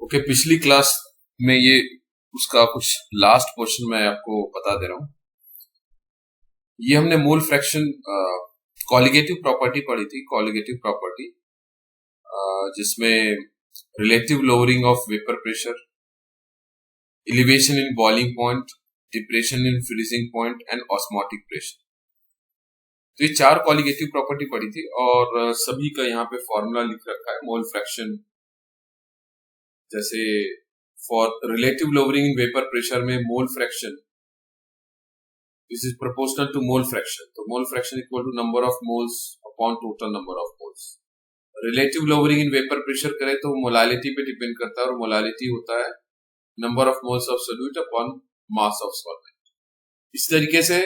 Okay, पिछली class में ये उसका कुछ लास्ट पोर्शन मैं आपको बता दे रहा हूँ। ये हमने मोल फ्रैक्शन कॉलिगेटिव प्रॉपर्टी पढ़ी थी। कॉलिगेटिव प्रॉपर्टी जिसमें relative lowering of vapour pressure, elevation in boiling point, depression in freezing point and osmotic pressure. तो ये 4 कॉलिगेटिव प्रॉपर्टी पढ़ी थी और सभी का यहाँ पे फॉर्मूला लिख रखा है। मोल फ्रैक्शन जैसे for relative lowering in vapour pressure में mole fraction this is proportional to mole fraction. तो mole fraction equal to number of moles upon total number of moles. Relative lowering in vapour pressure करें तो molality पे depend करता है और molality होता है number of moles of solute upon mass of solvent. इस तरीके से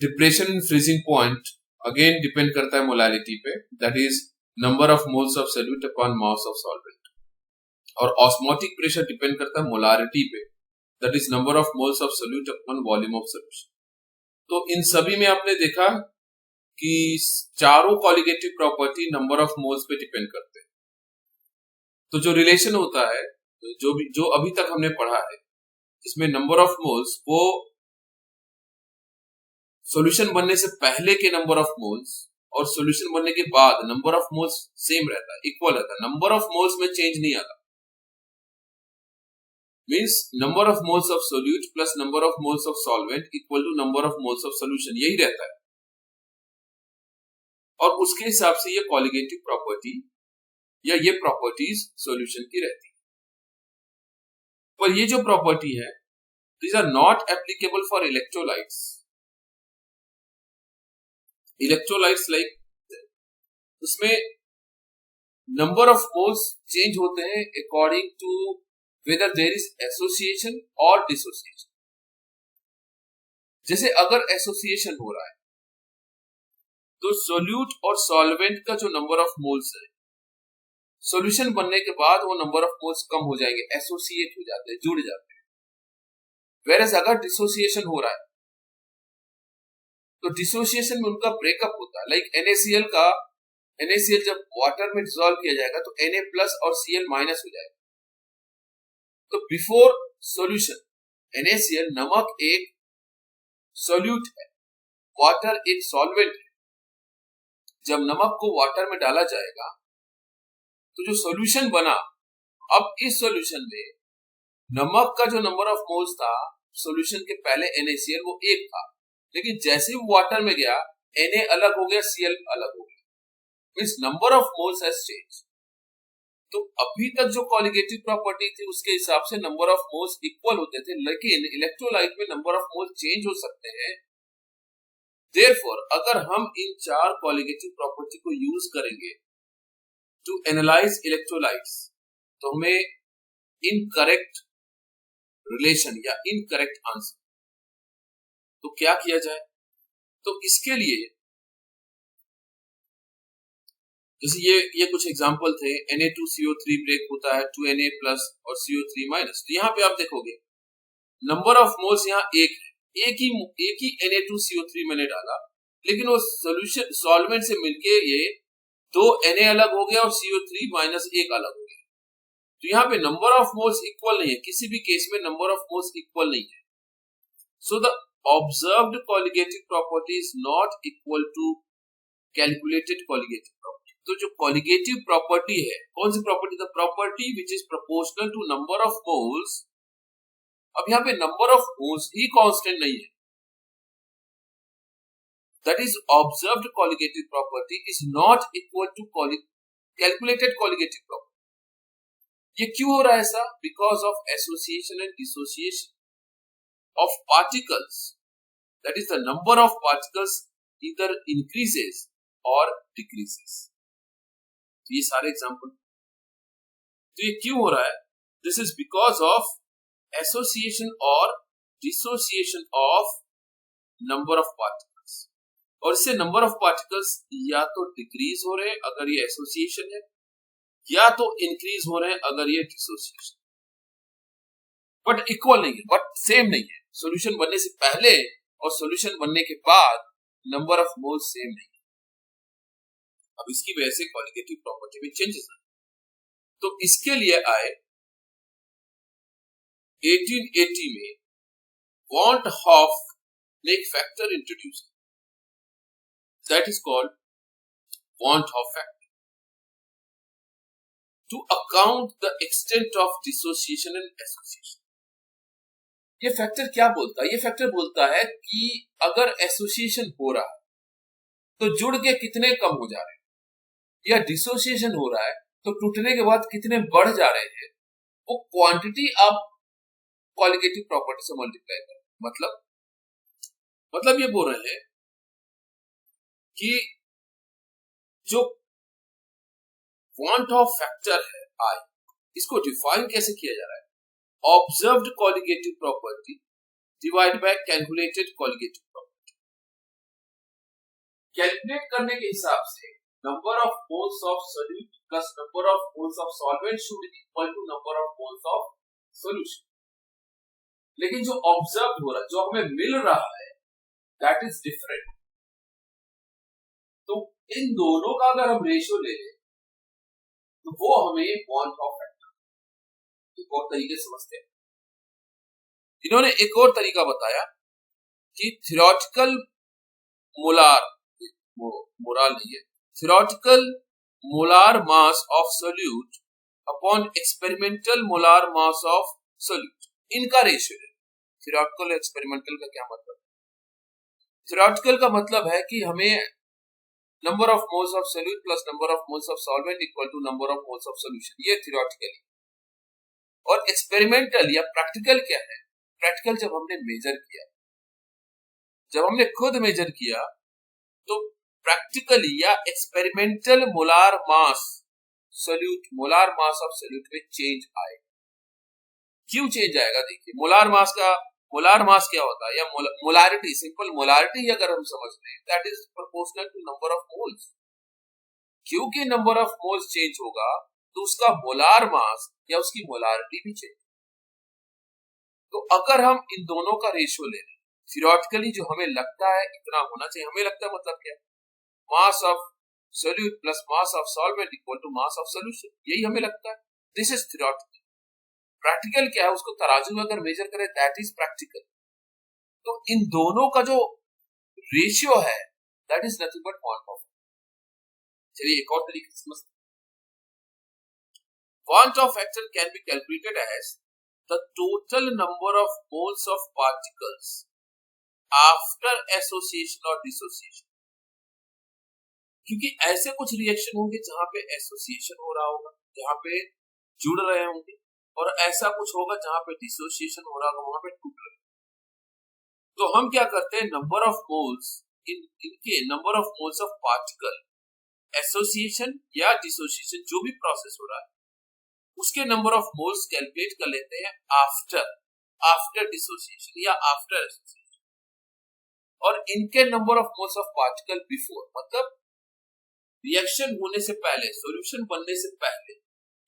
depression in freezing point again depend करता है मोलालिटी पे, that is number of moles of solute upon mass of solvent. और ऑस्मोटिक प्रेशर डिपेंड करता है मोलारिटी पे, that is number of moles of solute upon volume of solution. तो इन सभी में आपने देखा कि चारों colligative property number of moles पे डिपेंड करते हैं। तो जो रिलेशन होता है जो अभी तक हमने पढ़ा है जिसमें नंबर ऑफ मोल्स वो सॉल्यूशन बनने से पहले के नंबर ऑफ मोल्स और सॉल्यूशन बनने के बाद नंबर ऑफ मोल्स सेम रहता है, इक्वल रहता है। नंबर ऑफ मोल्स में चेंज नहीं आता। Means number of moles of solute plus number of moles of solvent equal to number of moles of solution, यही रहता है। और उसके हिसाब से ये कॉलिगेटिव प्रॉपर्टी या ये प्रॉपर्टीज सॉल्यूशन की रहती है। पर ये जो प्रॉपर्टी है these are not applicable for electrolytes. Electrolytes like उसमें नंबर ऑफ मोल्स चेंज होते हैं according to whether there is association or dissociation। जैसे अगर एसोसिएशन हो रहा है तो सोल्यूट और सॉल्वेंट का जो नंबर ऑफ मोल्स है सॉल्यूशन बनने के बाद वो नंबर ऑफ मोल्स कम हो जाएंगे, एसोसिएट हो जाते हैं, जुड़ जाते हैं। whereas अगर डिसोसिएशन हो रहा है तो डिसोसिएशन में उनका ब्रेकअप होता है। लाइक NaCl जब वाटर में डिसॉल्व किया जाएगा तो Na प्लस और Cl माइनस हो जाएगा। तो बिफोर सॉल्यूशन NaCl नमक एक सॉल्यूट है, वाटर एक सॉल्वेंट है। जब नमक को वाटर में डाला जाएगा तो जो सॉल्यूशन बना, अब इस सॉल्यूशन में नमक का जो नंबर ऑफ मोल्स था सॉल्यूशन के पहले NaCl वो 1 था, लेकिन जैसे वो वाटर में गया Na अलग हो गया, Cl अलग हो गया। Means number of moles has changed. तो अभी तक जो कॉलिगेटिव प्रॉपर्टी थी उसके हिसाब से नंबर ऑफ मोल्स इक्वल होते थे, लेकिन इलेक्ट्रोलाइट में नंबर ऑफ मोल्स चेंज हो सकते हैं। देयरफॉर अगर हम इन 4 कॉलिगेटिव प्रॉपर्टी को यूज करेंगे टू एनालाइज इलेक्ट्रोलाइट्स तो हमें इनकरेक्ट रिलेशन या इनकरेक्ट आंसर। तो क्या किया जाए? तो इसके लिए जैसे ये कुछ एग्जांपल थे। Na2CO3 ब्रेक होता है 2Na प्लस और CO3 माइनस। तो यहाँ पे आप देखोगे नंबर ऑफ मोल्स यहाँ एक है, एक ही Na2CO3 मैंने डाला, लेकिन वो सॉल्यूशन सॉल्वेंट से मिलके ये 2 Na अलग हो गया और CO3 माइनस 1 अलग हो गया। तो यहाँ पे नंबर ऑफ मोल्स इक्वल नहीं है, किसी भी केस में नंबर ऑफ मोल्स इक्वल नहीं है। So the observed colligative property is not equal to calculated colligative property. तो जो कॉलिगेटिव प्रॉपर्टी है, कौन सी property? The property which is proportional to number of moles. अब यहाँ पे नंबर ऑफ मोल्स ही कांस्टेंट नहीं है, that is observed colligative property is not equal to calculated colligative property. ये क्यों हो रहा है ऐसा? Because of association and dissociation of particles, that is the number of particles either increases or decreases। तो ये सारे एग्जांपल। तो ये क्यों हो रहा है? This is because of association और dissociation of number of particles. और इससे नंबर ऑफ पार्टिकल्स या तो डिक्रीज हो रहे हैं अगर ये एसोसिएशन है, या तो इंक्रीज हो रहे हैं अगर ये डिसोसिएशन। बट इक्वल नहीं है, बट सेम नहीं है। सॉल्यूशन बनने से पहले और सॉल्यूशन बनने के बाद नंबर ऑफ मोल्स सेम नहीं है। अब इसकी वजह से क्वालिटेटिव प्रॉपर्टी में चेंजेस आए। तो इसके लिए आए 1880 में वॉन्ट हॉफ ने एक फैक्टर इंट्रोड्यूस किया, that is called van't Hoff factor, to account the extent of dissociation and association. ये फैक्टर क्या बोलता है? ये फैक्टर बोलता है कि अगर एसोसिएशन हो रहा है तो जुड़ के कितने कम हो जा रहे हैं, या डिसोसिएशन हो रहा है तो टूटने के बाद कितने बढ़ जा रहे हैं, वो क्वांटिटी आप कॉलिगेटिव प्रॉपर्टी से मल्टीप्लाई करें। मतलब ये बोल रहे हैं कि जो क्वांट ऑफ फैक्टर है आई, इसको डिफाइन कैसे किया जा रहा है? Observed colligative property divide by calculated colligative property. Calculate करने के हिसाब से number of moles of solute plus number of moles of solvent should equal to number of moles of solution. लेकिन जो ऑब्जर्व हो रहा है, जो हमें मिल रहा है, दैट इज डिफरेंट। तो इन दोनों का अगर हम रेशियो ले लें तो वो हमें वॉन्ट ऑफ फैक्टर एक और तरीके से समझते हैं। इन्होंने एक और तरीका बताया कि थ्योरेटिकल मोलार नहीं है, theoretical molar mass of solute upon experimental molar mass of solute, इनका रेशियो है। थ्योरेटिकल एक्सपेरिमेंटल का क्या मतलब? थ्योरेटिकल का मतलब है कि हमें number of moles of solute plus number of moles of solvent equal to number of moles of solution, ये थ्योरेटिकली। और एक्सपेरिमेंटल या प्रैक्टिकल क्या है? प्रैक्टिकल जब हमने मेजर किया, जब हमने खुद मेजर किया तो प्रैक्टिकली या experimental molar mass solute, molar mass of solute में चेंज आए। क्यों चेंज आएगा? देखिए, मोलार मास क्या होता है, या मोलारिटी, सिंपल मोलारिटी अगर हम समझ लें, that is proportional to number of moles. क्योंकि नंबर ऑफ मोल्स चेंज होगा तो उसका मोलार मास या उसकी मोलारिटी भी चेंज। तो अगर हम इन दोनों का रेशियो ले लें, थ्योरेटिकली जो हमें लगता है इतना होना चाहिए, हमें लगता है मतलब क्या, mass of solute plus mass of solvent equal to mass of solution, यही हमें लगता है। This is theoretical. प्रैक्टिकल क्या है? उसको तराजू में अगर मेजर करें, दैट इज प्रैक्टिकल। तो इन दोनों का जो रेशियो है, that is nothing but van't Hoff. चलिए एक और तरीके से समझते हैं। Van't Hoff factor can be calculated as the total number of moles of particles after association और डिसोसिएशन। क्योंकि ऐसे कुछ रिएक्शन होंगे जहां पे एसोसिएशन हो रहा होगा, जहां पे जुड़ रहे होंगे, और ऐसा कुछ होगा जहां पे डिसोसिएशन हो रहा होगा, वहां पे टूट रहे। तो हम क्या करते हैं, नंबर ऑफ मोल्स इनके number of moles of particle association या डिसोसिएशन जो भी प्रोसेस हो रहा है, उसके नंबर ऑफ मोल्स कैलकुलेट कर लेते हैं आफ्टर डिसोसिएशन या आफ्टर एसोसिएशन, और इनके number of moles of particle before, मतलब रिएक्शन होने से पहले, सॉल्यूशन बनने से पहले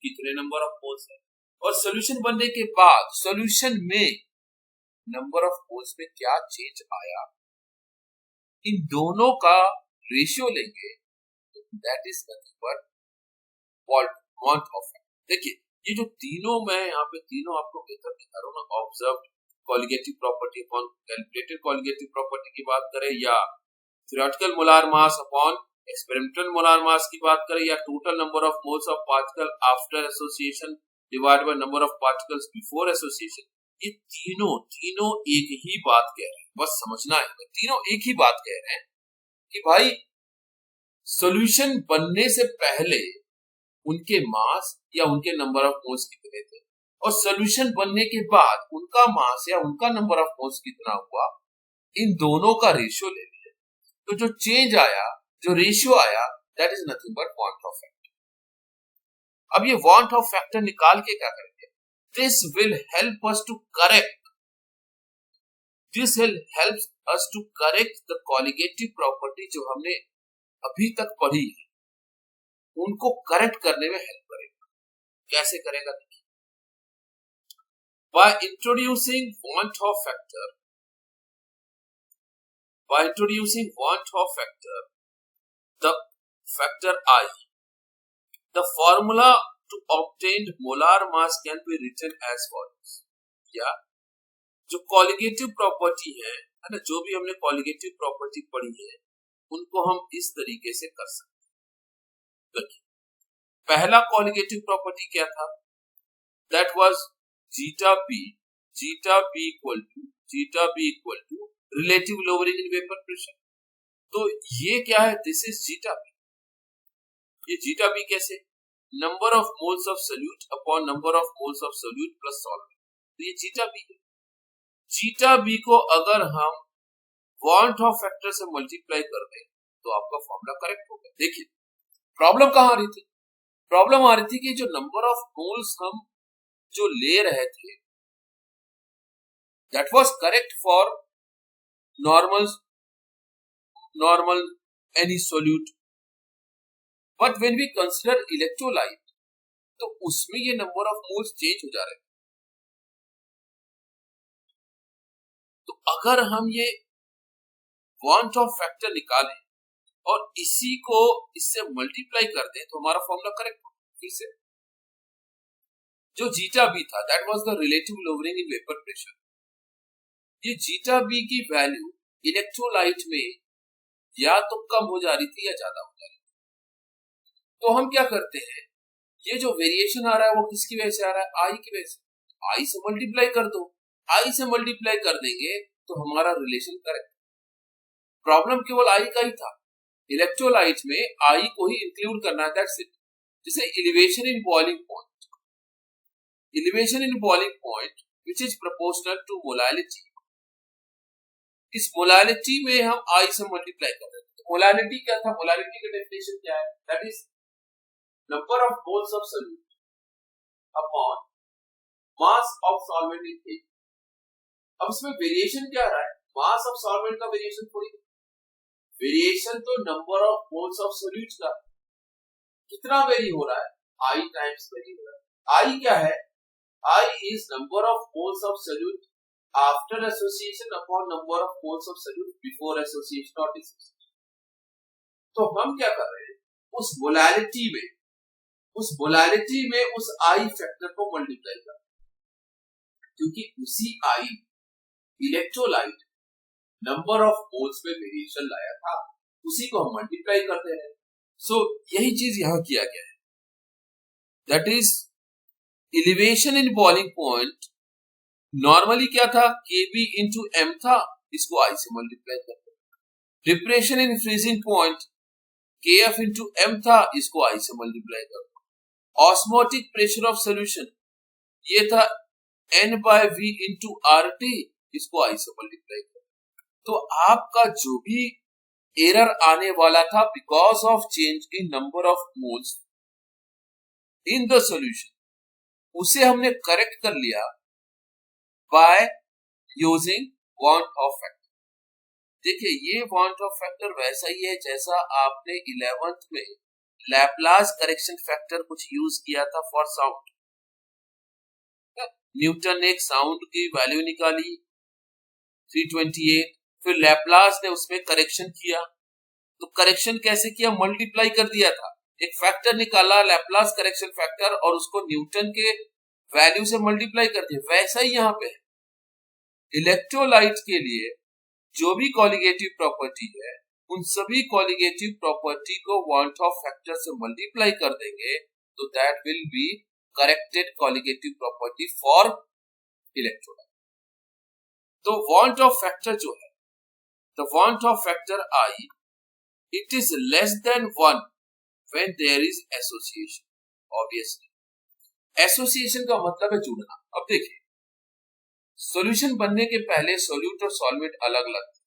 कितने नंबर ऑफ मोल्स है, और सॉल्यूशन बनने के बाद सॉल्यूशन में नंबर ऑफ मोल्स में क्या चेंज आया, इन दोनों का रेशियो लेंगे, that is nothing but van't Hoff factor. देखिए, ये जो तीनों मैं यहाँ पे तीनों आपको मेथड दिखा रहा हूँ ना, observed colligative property upon calculated colligative property की बात करें, या theoretical molar mass upon experimental molar मास की बात करें, या total number of moles of particle after association divide by number of particles before association, ये तीनों एक ही बात कह रहे हैं। बस समझना है, तीनों एक ही बात कह रहे हैं कि भाई सॉल्यूशन बनने से पहले उनके मास या उनके नंबर ऑफ मोल्स कितने थे, और सॉल्यूशन बनने के बाद उनका मास या उनका नंबर ऑफ मोल्स कितना हुआ, इन दोनों का रेशियो ले लिया। तो जो चेंज आया, जो रेशियो आया, that is nothing but van't Hoff factor. अब ये वांट ऑफ फैक्टर निकाल के क्या करेंगे, this will help us to correct, this will help us to correct the colligative property जो हमने अभी तक पढ़ी है, उनको करेक्ट करने में हेल्प करेगा। कैसे करेगा? देखिए, by introducing want of factor, the factor I, the formula to obtained molar mass can be written as follows. या जो कॉलिगेटिव प्रॉपर्टी है ना, जो भी हमने कॉलिगेटिव प्रॉपर्टी पढ़ी है उनको हम इस तरीके से कर सकते हैं. पहला कॉलिगेटिव प्रॉपर्टी क्या था? That was zeta B equal to relative lowering in vapour pressure. तो ये क्या है? This is zeta B. ये जीटा बी कैसे? Number of moles of solute upon number of moles of solute plus solvent. तो ये जीटा बी है. Zeta B को अगर हम वॉन ऑफ फैक्टर से मल्टीप्लाई कर दें तो आपका फॉर्मूला करेक्ट होगा. देखिए प्रॉब्लम कहां आ रही थी? प्रॉब्लम आ रही थी कि जो नंबर ऑफ मोल्स हम जो ले रहे थे that was correct for normal any solute, but when we consider electrolyte तो उसमें ये नंबर ऑफ मोल्स चेंज हो जा रहे हैं. तो अगर हम ये वांट ऑफ फैक्टर निकालें और इसी को इससे मल्टीप्लाई कर दें तो हमारा फॉर्मूला करेक्ट होगा. फिर से जो जीटा बी था that was the relative lowering in vapour pressure. ये जीटा बी की वैल्यू इलेक्ट्रोलाइट में या तो कम हो जा रही थी या ज्यादा हो जा रही थी. तो हम क्या करते हैं, ये जो वेरिएशन आ रहा है वो किसकी वजह से आ रहा है? आई की वजह से. आई से मल्टीप्लाई कर दो. आई से मल्टीप्लाई कर देंगे तो हमारा रिलेशन करेक्ट. प्रॉब्लम केवल आई का ही था. इलेक्ट्रोलाइट में आई को ही इंक्लूड करना है. That's it. जैसे elevation in boiling point. Elevation in boiling point which is proportional to molality. इस मोलैलिटी में हम आई से मल्टीप्लाई कर रहे हैं. मोलैलिटी क्या था? मोलैलिटी का डेफिनेशन क्या है? That is number of moles of solute upon mass of solvent in a. अब इसमें वेरिएशन क्या आ रहा है? मास ऑफ सॉल्वेंट का वेरिएशन थोड़ी. वेरिएशन तो number of moles of solute का. कितना वेरी हो रहा है? आई टाइम्स वेरी हो रहा है. आई क्या है? I is number of moles of solute after association upon number of moles of solute before association और डिसोसिएशन. तो हम क्या कर रहे हैं? उस मोलैलिटी में उस आई फैक्टर को मल्टीप्लाई कर, क्योंकि उसी आई इलेक्ट्रोलाइट नंबर ऑफ मोल्स में वेरिएशन लाया था, उसी को हम मल्टीप्लाई करते हैं. सो यही चीज यहां किया गया है. That is elevation in boiling point. Normally क्या था? Kb इंटू m था, इसको I से मल्टीप्लाई करते हैं. Depression in freezing point Kf into m था, इसको I से मल्टीप्लाई करते हैं. ऑस्मोटिक प्रेशर ऑफ सोल्यूशन ये था N by V into RT, इसको I से मल्टीप्लाई करते हैं. तो आपका जो भी एरर आने वाला था because of change in number of moles in the solution, उसे हमने करेक्ट कर लिया by using want of factor. देखिए ये want of factor वैसा ही है जैसा आपने 11th में लैपलास करेक्शन फैक्टर कुछ यूज किया था फॉर साउंड. न्यूटन ने एक साउंड की वैल्यू निकाली 328, फिर लैपलास ने उसमें करेक्शन किया. तो करेक्शन कैसे किया? मल्टीप्लाई कर दिया था. एक फैक्टर निकाला लैपलास करेक्शन फैक्टर और उसको न्यूटन के वैल्यू से मल्टीप्लाई कर दिया. वैसा ही यहां पे इलेक्ट्रोलाइट के लिए जो भी कॉलिगेटिव प्रॉपर्टी है उन सभी कॉलिगेटिव प्रॉपर्टी को वांट ऑफ फैक्टर से मल्टीप्लाई कर देंगे तो that will be corrected colligative property for electrolyte. तो वांट ऑफ फैक्टर जो है, the van't Hoff factor I, it is less than 1 when there is association. Obviously association का मतलब है जुड़ना. अब देखिए सॉल्यूशन बनने के पहले सोल्यूट और सॉल्वेंट अलग अलग थे,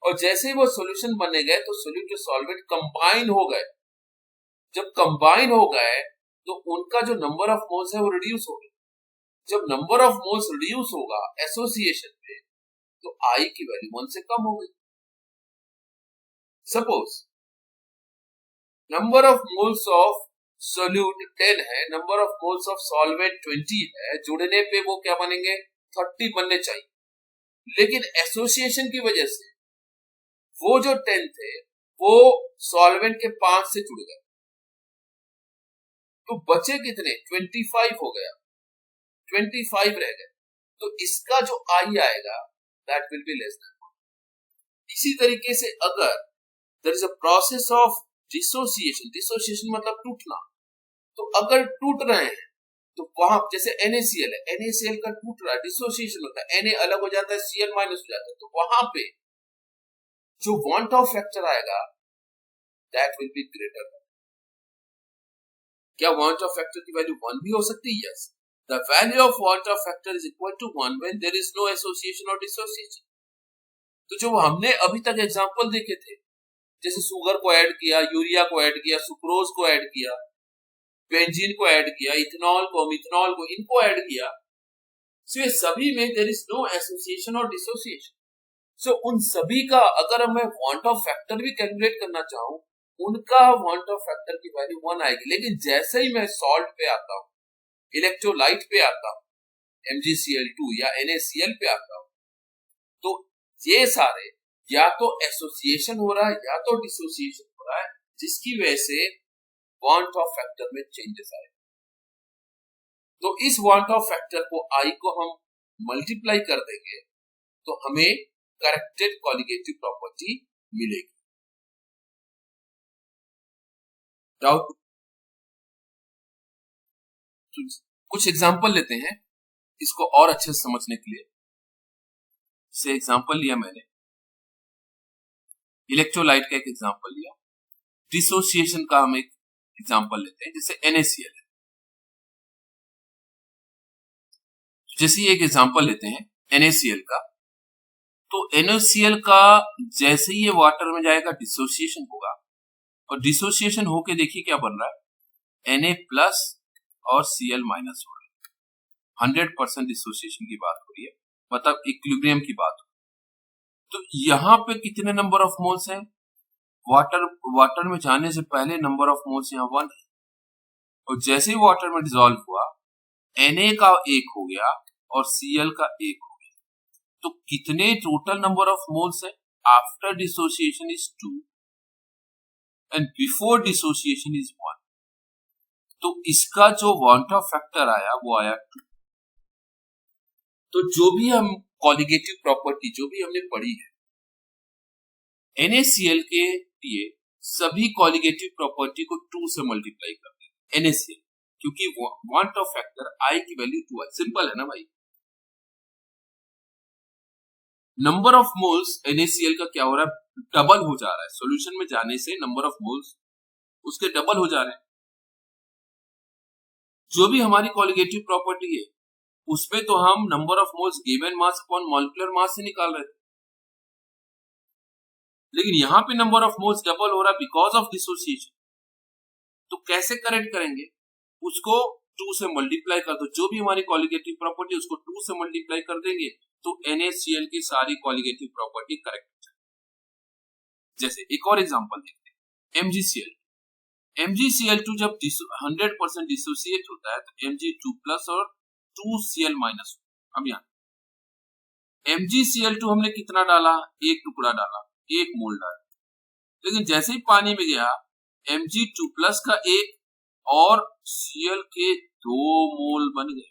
और जैसे ही वो सॉल्यूशन बने गए तो सोल्यूट और सॉल्वेंट कंबाइन हो गए. जब कंबाइन हो गए तो उनका जो नंबर ऑफ मोल्स है वो रिड्यूस हो गया. जब नंबर ऑफ मोल्स रिड्यूस होगा एसोसिएशन में तो आई की वैल्यू 1 से कम हो गई. Suppose number of moles of solute 10 है, number of moles of solvent 20 है, जुड़ने पे वो क्या बनेंगे? 30 बनने चाहिए. लेकिन एसोसिएशन की वजह से वो जो 10 थे वो सॉल्वेंट के 5 से जुड़ गए. तो बचे कितने, 25 हो गया, 25 रह गए, तो इसका जो आई आएगा that will be less than. इसी तरीके से अगर there is a process of dissociation, dissociation मतलब टूटना, तो अगर टूट रहे हैं तो वहां जैसे NaCl है, NaCl का टूट रहा है, डिसोसिएशन होता है, Na अलग हो जाता है, Cl माइनस हो जाता है, तो वहां पे जो वांट ऑफ फैक्टर आएगा दैट विल बी ग्रेटर। क्या वांट ऑफ फैक्टर की वैल्यू 1 भी हो सकती है? Yes, the value of van't Hoff factor is equal to 1 when there is no association और डिसोसिएशन। तो जो हमने अभी तक एग्जांपल देखे थे, जैसे शुगर को ऐड किया, यूरिया को ऐड किया, सुक्रोज को ऐड किया, बेंजीन को ऐड किया, इथेनॉल को, मिथेनॉल को, इनको ऐड किया, सो ये सभी में देयर इज नो एसोसिएशन और डिसोसिएशन। सो उन सभी का अगर मैं वांट ऑफ फैक्टर भी कैलकुलेट करना चाहूं, उनका वांट ऑफ फैक्टर की वैल्यू 1 आएगी। लेकिन जैसे ही मैं सॉल्ट पे आता हूं, इलेक्ट्रोलाइट पे आता हूं, MgCl2 या NaCl पे आता हूं, तो ये सारे या तो एसोसिएशन हो रहा है या तो डिसोसिएशन हो रहा है, जिसकी वजह से वांट ऑफ फैक्टर में चेंजेस आए। तो इस वांट ऑफ फैक्टर को आई को हम मल्टीप्लाई कर देंगे तो हमें करेक्टेड कॉलिगेटिव प्रॉपर्टी मिलेगी। डाउट? कुछ एग्जांपल लेते हैं इसको और अच्छे से समझने के लिए। से एग्जांपल लिया मैंने, इलेक्ट्रोलाइट का एक एग्जांपल लिया, डिसोसिएशन का हम एक एग्जांपल लेते हैं, जैसे NaCl है। जैसे एक एग्जांपल लेते हैं NaCl का, तो NaCl का जैसे ही ये वाटर में जाएगा डिसोसिएशन होगा, और डिसोसिएशन होके देखिए क्या बन रहा है, Na प्लस और Cl माइनस हो रहा है। 100% डिसोसिएशन की बात हो रही है, मतलब इक्विलिब्रियम की बात हो। तो यहां पे कितने नंबर ऑफ मोल्स हैं? वाटर में जाने से पहले नंबर ऑफ मोल्स यहाँ 1 है, और जैसे ही वाटर में डिसॉल्व हुआ Na का 1 हो गया और Cl का 1 हो गया। तो कितने टोटल नंबर ऑफ मोल्स है? After dissociation is 2 and before dissociation is 1। तो इसका जो वांट ऑफ फैक्टर आया वो आया 2। तो जो भी हम कॉलिगेटिव प्रॉपर्टी जो भी हमने पढ़ी है, NaCl के लिए सभी कॉलिगेटिव प्रॉपर्टी को 2 से मल्टीप्लाई कर देंगे NaCl, क्योंकि वांट ऑफ फैक्टर I की वैल्यू 2 है। सिंपल है ना भाई। नंबर ऑफ मोल्स NaCl का क्या हो रहा है? डबल हो जा रहा है। सॉल्यूशन में जाने से नंबर ऑफ मोल्स उसके डबल हो जा रहे हैं। जो भी हमारी कॉलिगेटिव प्रॉपर्टी है उसमें तो हम number of moles given mass upon molecular mass से निकाल रहे थे, लेकिन यहां पे नंबर ऑफ मोल्स डबल हो रहा है बिकॉज ऑफ डिसोसिएशन। तो कैसे करेक्ट करेंगे? उसको 2 से मल्टीप्लाई कर दो। जो भी हमारी कॉलिगेटिव प्रॉपर्टी उसको 2 से मल्टीप्लाई कर देंगे तो NaCl की सारी कॉलिगेटिव प्रॉपर्टी करेक्ट हो जाएगी। जैसे एक और एग्जांपल देखते हैं, MgCl। MgCl2 जब 100% डिसोसिएट होता है तो Mg2 प्लस और 2Cl माइनस। अब यहाँ MgCl2 हमने कितना डाला? 1 टुकड़ा डाला, 1 मोल डाला, लेकिन जैसे ही पानी में गया Mg2 प्लस का 1 और Cl के 2 मोल बन गए।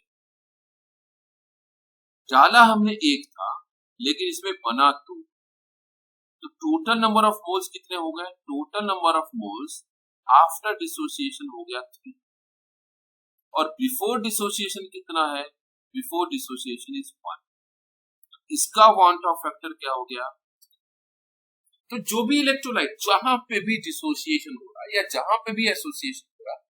डाला हमने 1 था लेकिन इसमें बना 2, तो टोटल नंबर ऑफ मोल्स कितने हो गए? Total number of moles after dissociation हो गया 3, और बिफोर डिसोसिएशन कितना है? Before dissociation is 1। इसका वांट ऑफ फैक्टर क्या हो गया? तो जो भी इलेक्ट्रोलाइट जहां पे भी डिसोसिएशन हो रहा है या जहां पे भी एसोसिएशन हो रहा है,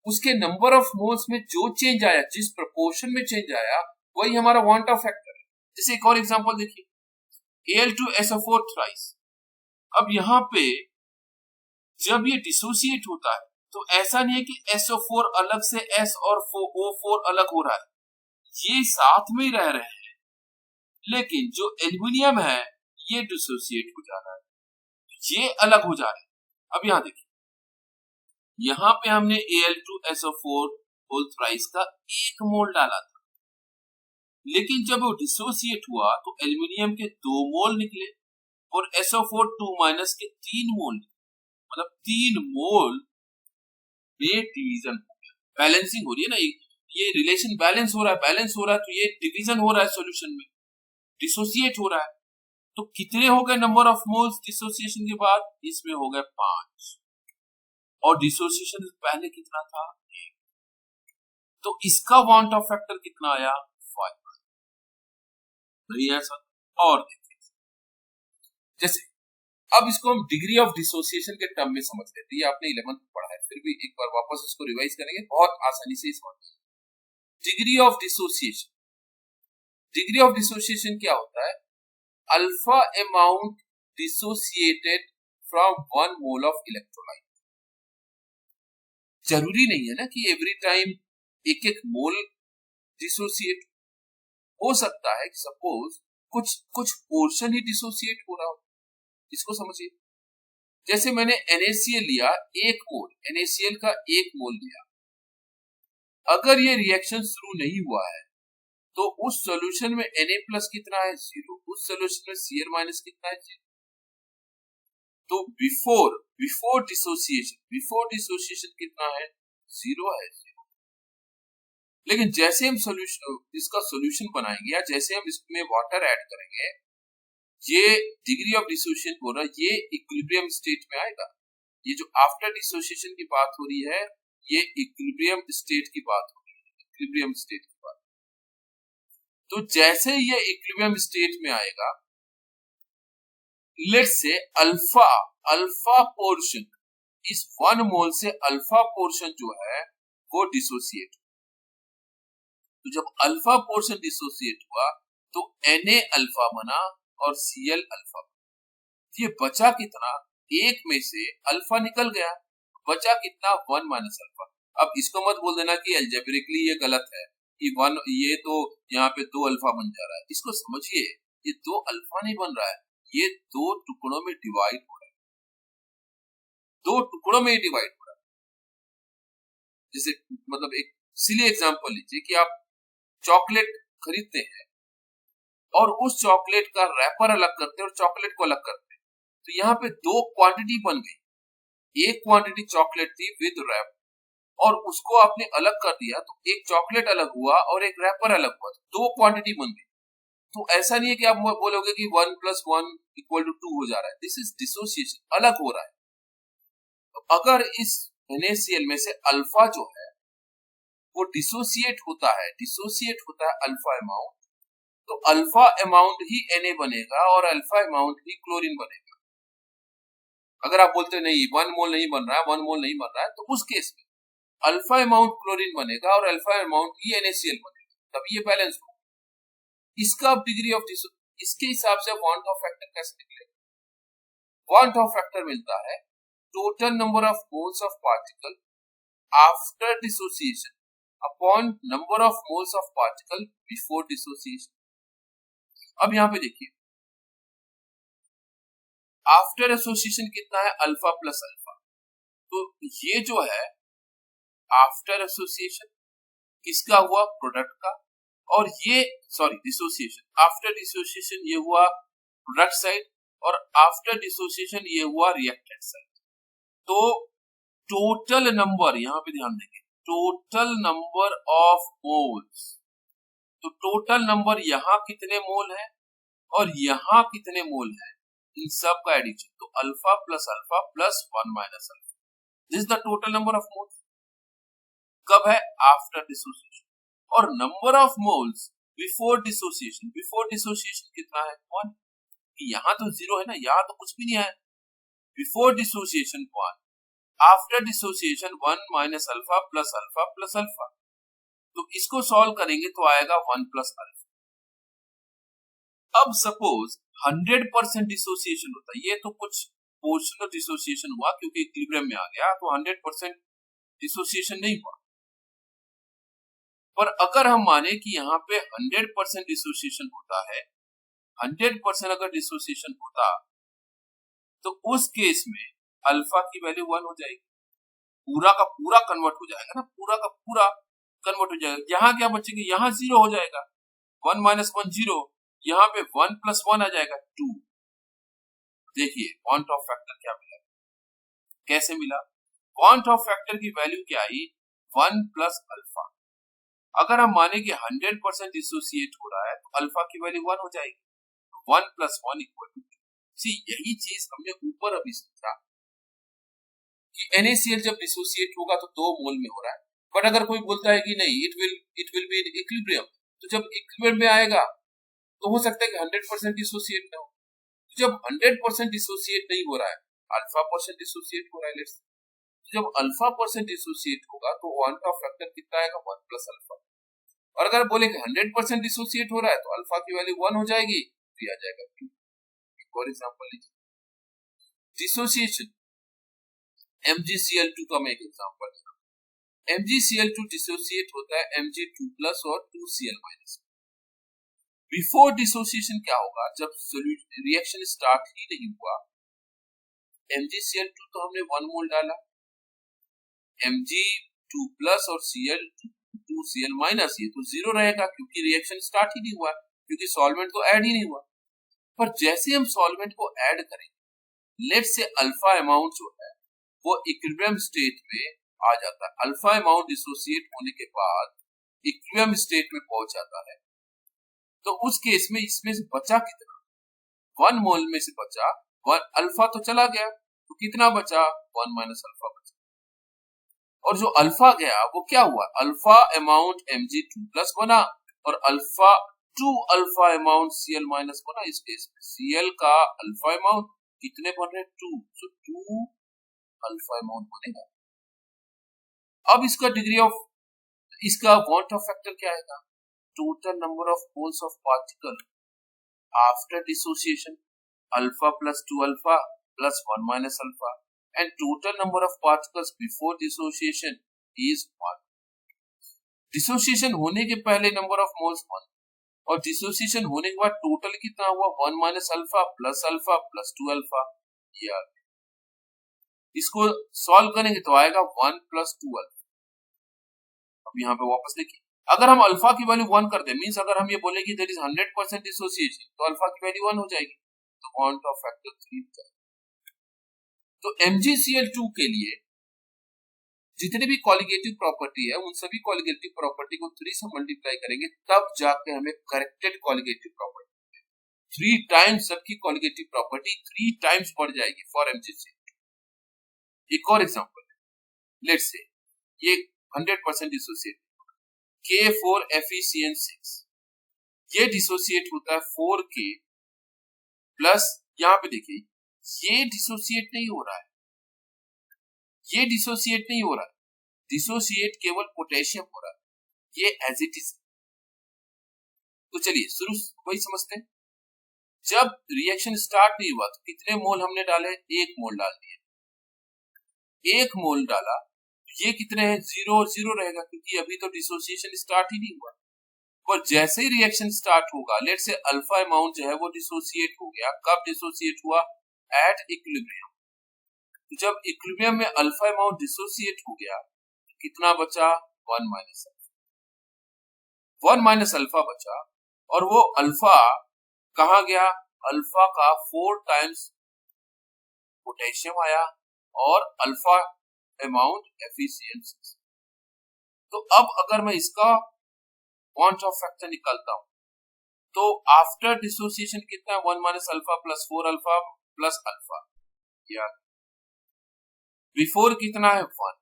उसके नंबर ऑफ मोल्स में जो चेंज आया, जिस प्रोपोर्शन में चेंज आया, वही हमारा वांट ऑफ फैक्टर है। जैसे एक और एग्जांपल देखिए, Al2SO4 थ्राइस। अब यहां पे जब ये डिसोसिएट होता है तो ऐसा नहीं है कि SO4 अलग से S और O4 अलग हो रहा है, ये साथ में ही रह रहे हैं, लेकिन जो एल्युमिनियम है ये डिसोसिएट हो जा रहा है, ये अलग हो जा रहे हैं। अब यहां देखिए, यहां पे हमने Al2SO4 होल थ्राइस का 1 मोल डाला था, लेकिन जब वो डिसोसिएट हुआ तो एल्युमिनियम के 2 मोल निकले और SO4 2 माइनस के 3 मोल निकले, मतलब 3 मोल में डिवीजन हो गया। बैलेंसिंग हो रही है ना, ये रिलेशन बैलेंस हो रहा है, तो ये डिवीजन हो रहा है सॉल्यूशन में, डिसोसिएट हो रहा है। तो कितने हो गए नंबर ऑफ मोल्स डिसोसिएशन के बाद? इसमें हो गए 5, और डिसोसिएशन पहले कितना था? 1। तो इसका वांट ऑफ फैक्टर कितना आया? 5। नहीं ऐसा? और देखिए, जैसे अब इसको हम डिग्री ऑफ डिसोसिएशन के टर्म में समझ लेते हैं। आपने 11th में पढ़ा है, फिर भी एक बार वापस इसको रिवाइज करेंगे, बहुत आसानी से समझ। Degree of dissociation, degree of dissociation क्या होता है? Alpha amount dissociated from 1 mole of electrolyte. जरूरी नहीं है ना कि एवरी टाइम एक एक मोल डिसोसिएट, हो सकता है कि सपोज कुछ पोर्शन ही डिसोसिएट हो रहा हो। इसको समझिए, जैसे मैंने NaCl लिया 1 मोल, NaCl का 1 मोल लिया, अगर ये रिएक्शन शुरू नहीं हुआ है तो उस सॉल्यूशन में Na+ कितना है? 0। उस सॉल्यूशन में Cl- कितना है? 0। तो बिफोर डिसोसिएशन कितना है? 0 है, 0। लेकिन जैसे हम इसका सॉल्यूशन बनाएंगे या जैसे हम इसमें वाटर ऐड करेंगे, ये डिग्री ऑफ डिसोसिएशन हो रहा है, ये इक्विलिब्रियम स्टेट में आएगा। ये जो आफ्टर डिसोसिएशन की बात हो रही है, ये इक्विलिब्रियम स्टेट की बात हो रही है, इक्विलिब्रियम स्टेट की बात। तो जैसे ये इक्विलिब्रियम स्टेट में आएगा, लेट्स से अल्फा पोर्शन, इस 1 मोल से अल्फा पोर्शन जो है वो डिसोसिएट। तो जब अल्फा पोर्शन डिसोसिएट हुआ तो Na अल्फा बना और Cl अल्फा। ये बचा कितना? 1 में से अल्फा निकल गया, बचा कितना? 1 माइनस अल्फा। अब इसको मत बोल देना कि अलजेब्रिकली ये गलत है कि 1, ये तो यहाँ पे 2 अल्फा बन जा रहा है। इसको समझिए, ये 2 अल्फा नहीं बन रहा है, ये 2 टुकड़ों में डिवाइड हो रहा है, 2 टुकड़ों में डिवाइड हो रहा है। जैसे मतलब एक सिली एग्जांपल लीजिए कि आप चॉकलेट खरीदते हैं और उस चॉकलेट का रैपर अलग करते हैं और चॉकलेट को अलग करते हैं, तो यहाँ पे 2 क्वांटिटी बन गई। एक क्वांटिटी चॉकलेट थी विद रैप, और उसको आपने अलग कर दिया, तो एक चॉकलेट अलग हुआ और एक रैपर अलग हुआ, 2 क्वांटिटी बन गई। तो ऐसा नहीं है कि आप बोलोगे कि 1 + 1 = 2 हो जा रहा है। दिस इज डिसोसिएशन, अलग हो रहा है। तो अगर इस NaCl में से अल्फा जो है वो डिसोसिएट होता है अल्फा अमाउंट, तो अल्फा अमाउंट ही Na बनेगा और अल्फा अमाउंट ही क्लोरीन बनेगा। अगर आप बोलते नहीं 1 मोल नहीं बन रहा है, तो उस केस में अल्फा अमाउंट क्लोरीन बनेगा और अल्फा अमाउंट ही NaCl बनेगा, तभी ये बैलेंस होगा। इसका डिग्री ऑफ इसके हिसाब से वांट ऑफ फैक्टर कैसे निकलेगा? वांट ऑफ फैक्टर मिलता है total number of moles of particle after dissociation upon number of moles of particle before dissociation. अब यहां पे देखिए, आफ्टर एसोसिएशन कितना है? Alpha plus alpha. तो ये जो है आफ्टर एसोसिएशन किसका हुआ? प्रोडक्ट का। और ये डिसोसिएशन, आफ्टर डिसोसिएशन ये हुआ प्रोडक्ट साइड, और आफ्टर डिसोसिएशन ये हुआ रिएक्टेंट साइड। तो टोटल नंबर, यहां पे ध्यान देंगे, टोटल नंबर ऑफ मोल्स। तो टोटल नंबर यहां कितने मोल है और यहां कितने मोल है, इन सब का एडिशन, तो alpha plus 1 minus alpha, this is the total number of moles. कब है? After dissociation. और number of moles before dissociation कितना है? 1। यहां तो 0 है ना, यहां तो कुछ भी नहीं है। Before dissociation 1, after dissociation 1 minus alpha plus alpha. तो इसको सॉल्व करेंगे तो आएगा 1 प्लस अल्फा। अब सपोज 100% डिसोसिएशन होता है, ये तो कुछ पोर्शनल डिसोसिएशन हुआ क्योंकि इक्विलिब्रियम में आ गया, तो 100% डिसोसिएशन नहीं हुआ। पर अगर हम माने कि यहाँ पे 100% डिसोसिएशन होता है, 100% अगर डिसोसिएशन होता, तो उस केस में अल्फा की वैल्यू 1 हो जाएगी, पूरा का पूरा कन्वर्ट हो जाएगा ना, पूरा का पूरा कन्वर्ट हो जाएगा। यहाँ क्या बचेगा? यहाँ 0 हो जाएगा, 1 माइनस 1 0, यहाँ पे 1 प्लस 1 आ जाएगा 2। देखिए वांट ऑफ फैक्टर क्या मिला, कैसे मिला? वांट ऑफ फैक्टर की वैल्यू क्या आई? 1 प्लस अल्फा। अगर हम माने कि 100% डिसोसिएट हो रहा है तो अल्फा की वैल्यू 1 हो जाएगी। 1 प्लस 1 इक्वल टू 2। सी यही चीज हमने ऊपर अभी समझा कि NaCl जब डिसोसिएट होगा तो 2 मोल में हो रहा है। बट अगर कोई बोलता है कि नहीं it will be in equilibrium, तो जब इक्विलिब्रियम में आएगा तो हो सकता है कि 100% डिसोसिएट ना हो। तो जब 100% डिसोसिएट नहीं हो रहा है, अल्फा परसेंट डिसोसिएट हो रहा है, लेट्स जब अल्फा परसेंट डिसोसिएट होगा तो 1 का फैक्टर कितना आएगा, 1 प्लस अल्फा। और अगर बोले कि 100% डिसोसिएट हो रहा है तो अल्फा की वैल्यू 1 हो जाएगी, तो आ जाएगा 2। फॉर एग्जांपल लीजिए डिसोसिएशन MgCl2 का मैं एक एग्जांपल दूं। MgCl2 डिसोसिएट होता है Mg2 प्लस और 2Cl माइनस। बिफोर डिसोसिएशन क्या होगा, जब रिएक्शन स्टार्ट ही नहीं हुआ, MgCl2 तो हमने 1 मोल डाला, Mg2 प्लस और Cl2Cl माइनस, ये तो 0 रहेगा क्योंकि रिएक्शन स्टार्ट ही नहीं हुआ, क्योंकि सॉल्वेंट तो ऐड ही नहीं हुआ। पर जैसे हम सॉल्वेंट को ऐड करेंगे, लेट्स से अल्फा अमाउंट जो है वो इक्विलिब्रियम स्टेट में आ जाता है। अल्फा अमाउंट डिसोसिएट होने के बाद इक्विलिब्रियम स्टेट में पहुंच जाता है, तो उस केस में इसमें से बचा कितना, 1 मोल में से बचा 1, अल्फा तो चला गया तो कितना बचा, 1 माइनस अल्फा बचा। और जो अल्फा गया वो क्या हुआ, अल्फा अमाउंट Mg2 प्लस बना और alpha 2 alpha amount Cl minus बना। इस केस में Cl का अल्फा अमाउंट कितने बन रहे, 2, तो 2 अल्फा अमाउंट बनेगा। अब इसका डिग्री ऑफ, इसका वॉट ऑफ फैक्टर क्या आएगा, total number of moles of particle after dissociation, alpha plus 2 alpha plus 1 minus alpha, and total number of particles before dissociation is 1. Dissociation होने के पहले नंबर ऑफ मोल्स 1 और dissociation होने के बाद टोटल कितना हुआ, 1 माइनस अल्फा प्लस 2 अल्फा। ये इसको सॉल्व करेंगे तो आएगा 1 प्लस 2 अल्फा। अब यहाँ पे वापस देखिए, अगर हम अल्फा की वैल्यू 1 कर दे, मींस अगर हम ये बोले कि देयर इज 100% डिसोसिएशन, तो अल्फा की वैल्यू 1 हो जाएगी, तो क्वांट ऑफ फैक्टर 3 हो जाएगा। तो MgCl2 के लिए जितनी भी कॉलिगेटिव प्रॉपर्टी है उन सभी कॉलिगेटिव प्रॉपर्टी को 3 से मल्टीप्लाई करेंगे, तब जाके हमें करेक्टेड कॉलिगेटिव प्रॉपर्टी 3 टाइम्स सबकी कॉलिगेटिव प्रॉपर्टी 3 टाइम्स बढ़ जाएगी फॉर MgCl2। एक और एग्जांपल, लेट्स से ये 100% डिसोसिएट K4FeCN6, ये डिसोसिएट होता है 4K प्लस, यहां पे देखिए ये डिसोसिएट नहीं हो रहा है, ये डिसोसिएट नहीं हो रहा है, डिसोसिएट केवल पोटेशियम हो रहा है, ये एज इट इज। तो चलिए शुरू वही समझते हैं। जब रिएक्शन स्टार्ट नहीं हुआ तो कितने मोल हमने डाले, 1 मोल डाल दिए, 1 मोल डाला, ये कितने हैं, 0 और 0 रहेगा क्योंकि अभी तो डिसोसिएशन स्टार्ट ही नहीं हुआ। पर जैसे ही रिएक्शन स्टार्ट होगा, लेट से अल्फा अमाउंट जो है वो डिसोसिएट हो गया। कब डिसोसिएट हुआ, एट इक्विलिब्रियम। जब इक्विलिब्रियम में अल्फा अमाउंट डिसोसिएट हो गया, कितना बचा, 1 माइनस अल्फा, 1 माइनस अल्फा बचा। और वो अल्फा कहां गया, अल्फा का 4 टाइम्स पोटेशियम आया और अल्फा अमाउंट एफिशिएंसी। तो अब अगर मैं इसका क्वांट ऑफ फैक्टर निकालता हूं तो आफ्टर डिसोसिएशन कितना है, 1 minus alpha plus 4 alpha plus alpha, यार बिफोर कितना है, 1।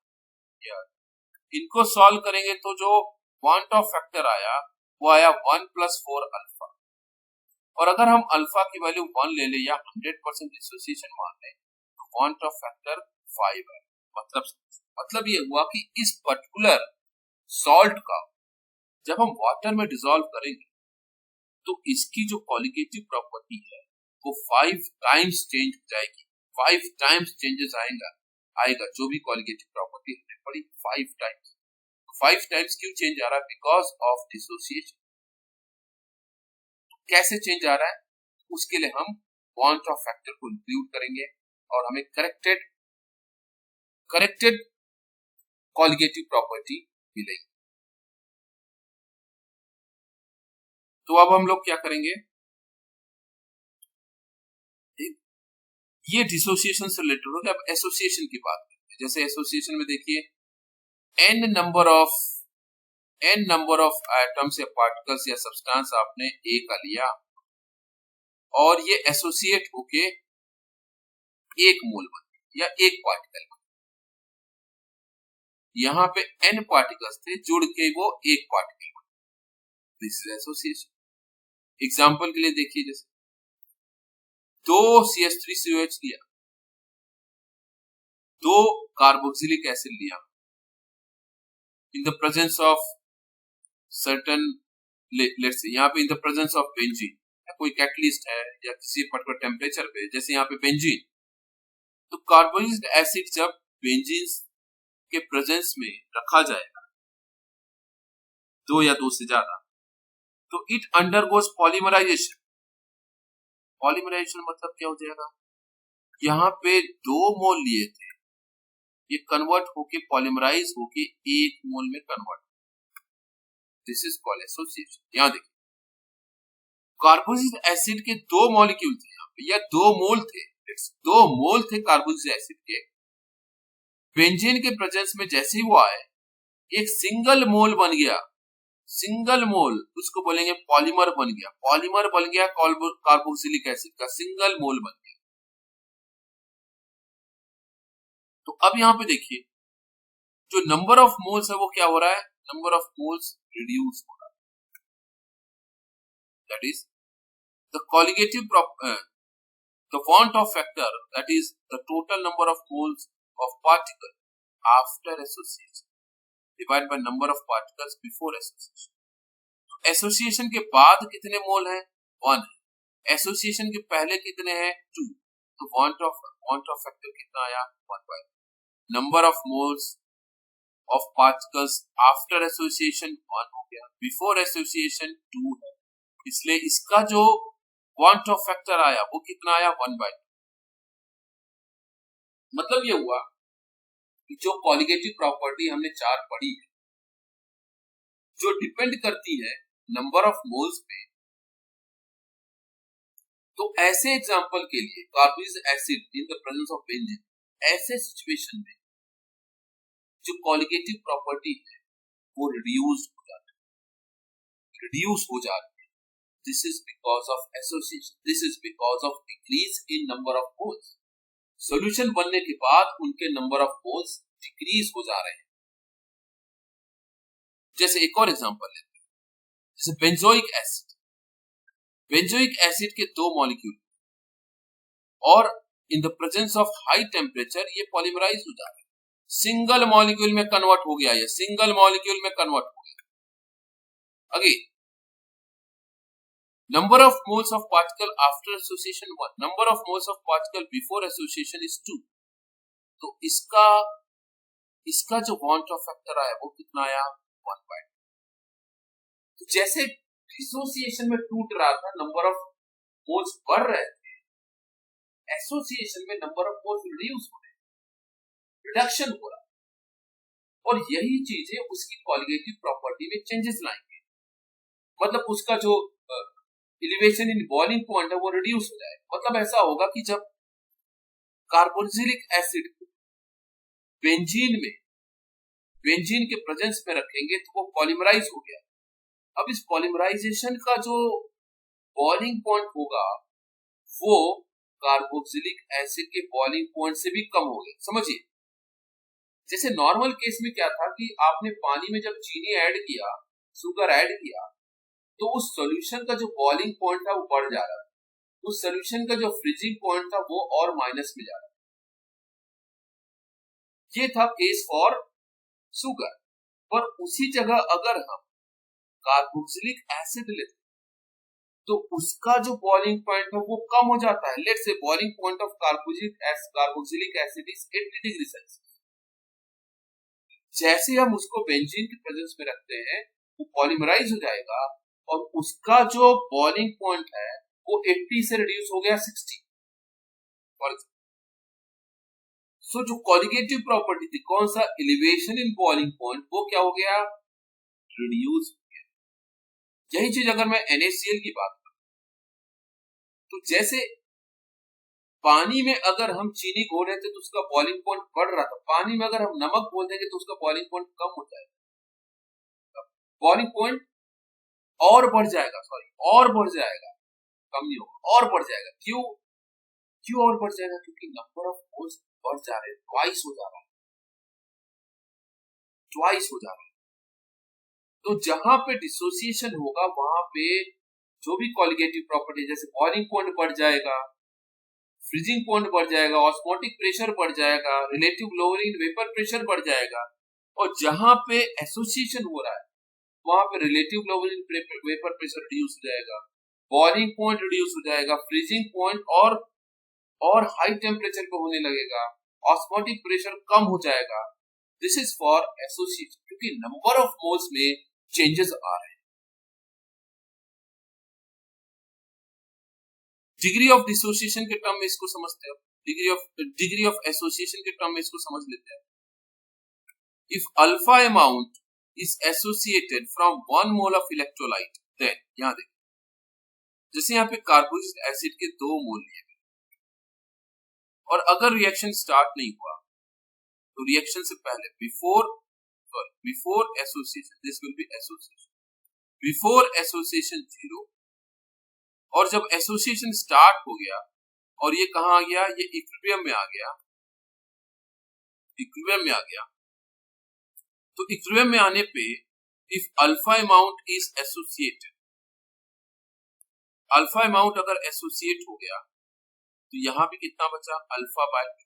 यार इनको सॉल्व करेंगे तो जो क्वांट ऑफ फैक्टर आया वो आया 1 प्लस 4 अल्फा। और अगर हम अल्फा की वैल्यू 1 ले ले या 100% डिसोसिएशन मान लें तो क्वांट ऑफ फैक्टर 5 है। मतलब ये हुआ कि इस पर्टिकुलर सॉल्ट का जब हम वाटर में डिसॉल्व करेंगे तो इसकी जो कॉलिगेटिव प्रॉपर्टी है वो 5 टाइम्स चेंज हो जाएगी, 5 टाइम्स चेंजेस आएगा जो भी कॉलिगेटिव प्रॉपर्टी हमने पढ़ी, 5 टाइम्स। 5 टाइम्स क्यों चेंज आ रहा है, बिकॉज ऑफ डिसोसिएशन। कैसे चेंज आ रहा है, उसके लिए हम क्वांट ऑफ फैक्टर को इंक्लूड करेंगे और हमें करेक्टेड कॉलिगेटिव प्रॉपर्टी मिलेगी। तो अब हम लोग क्या करेंगे, ये डिसोसिएशन से रिलेटेड हो गया। अब एसोसिएशन की बात करते हैं। जैसे एसोसिएशन में देखिए n नंबर ऑफ एटम्स या पार्टिकल्स या सब्सटेंस आपने A का लिया और ये एसोसिएट होके एक मोल बन गया या एक पार्टिकल बन गया। यहाँ पे n पार्टिकल्स थे, जुड़ के वो एक पार्टिकल बन गया। This is association. एग्जाम्पल के लिए देखिए, जैसे 2 CH3COH लिया, 2 कार्बोक्सिलिक एसिड लिया in the presence of certain, let's say यहाँ पे in the presence of benzene, कोई कैटलिस्ट है या किसी पर्टिकुलर टेम्परेचर पे, जैसे यहाँ पे बेंजीन, तो कार्बोक्सिलिक एसिड जब बेंजीन के प्रेजेंस में रखा जाएगा 2 या 2 से ज्यादा, तो इट अंडरगोज पॉलीमराइजेशन। पॉलीमराइजेशन मतलब क्या हो जाएगा, यहाँ पे 2 मोल लिए थे, ये कन्वर्ट होके पॉलीमराइज होके 1 मोल में convert. This is called association. यहां देखिए, कार्बोक्सिलिक एसिड के 2 मॉलिक्यूल थे यहाँ पे, या 2 मोल थे, 2 मोल थे कार्बोक्सिलिक एसिड के। बेंजीन के प्रेजेंस में जैसे ही वो आए, एक सिंगल मोल बन गया, सिंगल मोल, उसको बोलेंगे पॉलीमर बन गया। पॉलीमर बन गया कार्बोक्सिलिक एसिड का, सिंगल मोल बन गया। तो अब यहां पे देखिए, जो नंबर ऑफ मोल्स है वो क्या हो रहा है, नंबर ऑफ मोल्स रिड्यूस हो रहा है। That is the colligative the want of factor, that is the total number of moles of particle after association divided by number of particles before association. Association के बाद कितने मोल हैं, 1 है। Association के पहले कितने हैं, 2। तो want of factor कितना आया, 1/, number of moles of particles after association 1 हो गया, बिफोर एसोसिएशन 2 है, इसलिए इसका जो want of factor आया वो कितना आया, 1/2। मतलब ये हुआ कि जो कॉलिगेटिव प्रॉपर्टी हमने 4 पढ़ी है, जो डिपेंड करती है नंबर ऑफ मोल्स पे, तो ऐसे एग्जांपल के लिए carboxylic acid in the presence of benzene, ऐसे सिचुएशन में जो कॉलिगेटिव प्रॉपर्टी है वो रिड्यूस हो जाती है। This is because of association, this is because of decrease in number of moles. Solution बनने के बाद उनके नंबर ऑफ मोल्स डिक्रीज हो जा रहे हैं। जैसे एक और एग्जांपल लेते हैं, जैसे बेंजोइक एसिड। बेंजोइक एसिड के 2 मॉलिक्यूल और in the presence of high temperature ये पॉलीमराइज हो जा रहा है, सिंगल मॉलिक्यूल में कन्वर्ट हो गया, ये सिंगल मॉलिक्यूल में कन्वर्ट हो गया। Again, number of moles of particle after association 1, number of moles of particle before association is 2। तो इसका जो want of factor आया वो कितना आया, 1/2। तो जैसे डिसोसिएशन में टूट रहा था, नंबर ऑफ मोल्स बढ़ रहे थे, एसोसिएशन में नंबर ऑफ मोल्स रिड्यूस हो रहे, रिडक्शन हो रहा, और यही चीजें उसकी कॉलिगेटिव प्रॉपर्टी में चेंजेस लाएंगे। मतलब उसका जो एलिवेशन इन बॉइलिंग पॉइंट है वो रिड्यूस हो जाए। मतलब ऐसा होगा कि जब कार्बोक्सिलिक एसिड को बेंजीन के प्रेजेंस में रखेंगे तो वो पॉलीमराइज हो गया। अब इस पॉलीमराइजेशन का जो बॉइलिंग पॉइंट होगा वो कार्बोक्सिलिक एसिड के बॉइलिंग पॉइंट से भी कम हो गया। समझिए, जैसे नॉर्मल केस में क्या था कि आपने पानी में जब चीनी ऐड किया, शुगर ऐड किया, तो उस सॉल्यूशन का जो बॉइलिंग पॉइंट था वो बढ़ जा रहा था, उस सॉल्यूशन का जो फ्रीजिंग पॉइंट था वो और माइनस में जा रहा था। ये था केस फॉर शुगर। पर उसी जगह अगर हम कार्बोक्सिलिक एसिड लेते तो उसका जो बॉइलिंग पॉइंट है वो कम हो जाता है। Let's say boiling point of carboxylic acid is 80 degree Celsius. जैसे हम उसको बेंजीन के प्रेजेंस में रखते हैं वो पॉलीमराइज हो जाएगा और उसका जो बॉइलिंग पॉइंट है वो 80 से रिड्यूस हो गया 60। सो जो कॉलिगेटिव प्रॉपर्टी थी, कौन सा, एलिवेशन इन बॉइलिंग पॉइंट, वो क्या हो गया, रिड्यूस हो गया। यही चीज अगर मैं NaCl की बात करूं तो जैसे पानी में अगर हम चीनी घोल रहे थे तो उसका बॉइलिंग पॉइंट बढ़ रहा था, पानी में अगर हम नमक घोल देंगे तो उसका बॉइलिंग पॉइंट कम हो जाएगा, बॉइलिंग पॉइंट और बढ़ जाएगा, और बढ़ जाएगा, कम नहीं होगा, और बढ़ जाएगा। क्यों और बढ़ जाएगा? क्योंकि नंबर ऑफ मोल्स बढ़ जा रहे हैं, ट्वाइस हो जा रहा है, ट्वाइस हो जा रहा है। तो जहां पे डिसोसिएशन होगा वहां पे जो भी कॉलिगेटिव प्रॉपर्टी, जैसे बॉइलिंग पॉइंट बढ़ जाएगा, फ्रीजिंग पॉइंट बढ़ जाएगा, ऑस्मोटिक प्रेशर बढ़ जाएगा, रिलेटिव लोअरिंग वेपर प्रेशर बढ़ जाएगा, और जहां पे एसोसिएशन हो रहा है वहां पे relative lowering vapour pressure reduce हो जाएगा, बॉइलिंग पॉइंट रिड्यूस हो जाएगा, फ्रीजिंग पॉइंट और हाई टेम्परेचर पे होने लगेगा, ऑस्मोटिक प्रेशर कम हो जाएगा। दिस इज फॉर एसोसिएशन, क्योंकि नंबर ऑफ मोल्स में चेंजेस आ रहे हैं। डिग्री ऑफ डिसोसिएशन के टर्म में इसको समझते हैं, डिग्री ऑफ एसोसिएशन के टर्म में इसको समझ लेते हैं। If alpha amount is associated from 1 mole of electrolyte, then यहां देखिए, जैसे यहाँ पे कार्बोक्सिलिक एसिड के 2 मोल लिए गए और अगर रिएक्शन स्टार्ट नहीं हुआ तो रिएक्शन से पहले before association, this will be association, before association 0, और जब एसोसिएशन स्टार्ट हो गया और ये कहां आ गया, ये इक्विलिब्रियम में आ गया, इक्विलिब्रियम में आ गया, तो इक्विलिब्रियम में आने पे if alpha amount is associated, alpha amount अगर एसोसिएट हो गया तो यहां भी कितना बचा, अल्फा बाय 2।